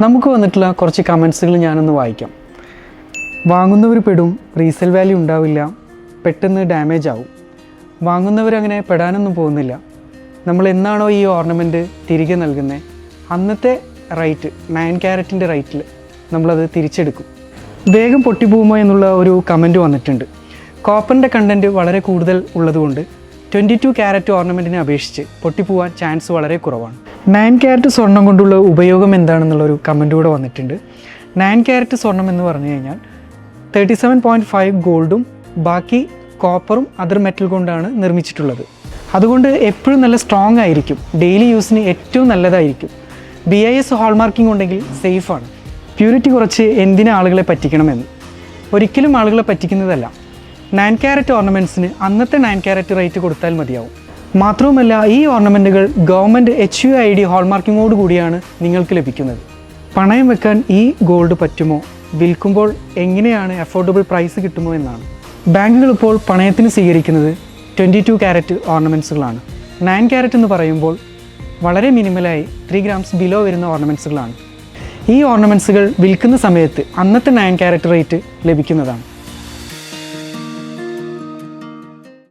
നമുക്ക് വന്നിട്ടുള്ള കുറച്ച് കമൻസുകൾ ഞാനൊന്ന് വായിക്കാം. വാങ്ങുന്നവർ പെടും, റീസെൽ വാല്യൂ ഉണ്ടാവില്ല, പെട്ടെന്ന് ഡാമേജ് ആവും. വാങ്ങുന്നവരങ്ങനെ പെടാനൊന്നും പോകുന്നില്ല. നമ്മൾ എന്നാണോ ഈ ഓർണമെൻറ്റ് തിരികെ നൽകുന്നത് അന്നത്തെ റേറ്റ് 9 ക്യാരറ്റിൻ്റെ റേറ്റിൽ നമ്മളത് തിരിച്ചെടുക്കും. വേഗം പൊട്ടിപ്പോകുമോ എന്നുള്ള ഒരു കമൻറ്റ് വന്നിട്ടുണ്ട്. കോപ്പറിൻ്റെ കണ്ടൻറ്റ് വളരെ കൂടുതൽ ഉള്ളതുകൊണ്ട് 22 ക്യാരറ്റ് ഓർണമെൻറ്റിനെ അപേക്ഷിച്ച് പൊട്ടിപ്പോവാൻ ചാൻസ് വളരെ കുറവാണ്. 9 ക്യാരറ്റ് സ്വർണം കൊണ്ടുള്ള ഉപയോഗം എന്താണെന്നുള്ളൊരു കമൻറ്റ് കൂടെ വന്നിട്ടുണ്ട്. 9 ക്യാരറ്റ് സ്വർണം എന്ന് പറഞ്ഞു കഴിഞ്ഞാൽ 37.5 ഗോൾഡും ബാക്കി കോപ്പറും അതർ മെറ്റൽ കൊണ്ടാണ് നിർമ്മിച്ചിട്ടുള്ളത്. അതുകൊണ്ട് എപ്പോഴും നല്ല സ്ട്രോങ് ആയിരിക്കും, ഡെയിലി യൂസിന് ഏറ്റവും നല്ലതായിരിക്കും. BIS ഹോൾമാർക്കിംഗ് ഉണ്ടെങ്കിൽ സേഫാണ്. പ്യൂരിറ്റി കുറച്ച് എന്തിനാ ആളുകളെ പറ്റിക്കണമെന്ന്, ഒരിക്കലും ആളുകളെ പറ്റിക്കുന്നതല്ല. 9 ക്യാരറ്റ് ഓർണമെൻറ്റ്സിന് അന്നത്തെ 9 ക്യാരറ്റ് റേറ്റ് കൊടുത്താൽ മതിയാവും. മാത്രവുമല്ല, ഈ ഓർണമെൻറ്റുകൾ ഗവൺമെൻറ് HUID ഹോൾമാർക്കിങ്ങോട് കൂടിയാണ് നിങ്ങൾക്ക് ലഭിക്കുന്നത്. പണയം വെക്കാൻ ഈ ഗോൾഡ് പറ്റുമോ, വിൽക്കുമ്പോൾ എങ്ങനെയാണ് അഫോർഡബിൾ പ്രൈസ് കിട്ടുമോ എന്നാണ്. ബാങ്കുകൾ ഇപ്പോൾ പണയത്തിന് സ്വീകരിക്കുന്നത് 22 ക്യാരറ്റ് ഓർണമെൻറ്റ്സുകളാണ്. 9 ക്യാരറ്റ് എന്ന് പറയുമ്പോൾ വളരെ മിനിമലായി 3 ഗ്രാംസ് ബിലോ വരുന്ന ഓർണമെൻറ്റ്സുകളാണ്. ഈ ഓർണമെൻറ്റ്സുകൾ വിൽക്കുന്ന സമയത്ത് അന്നത്തെ 9 ക്യാരറ്റ് റേറ്റ് ലഭിക്കുന്നതാണ്.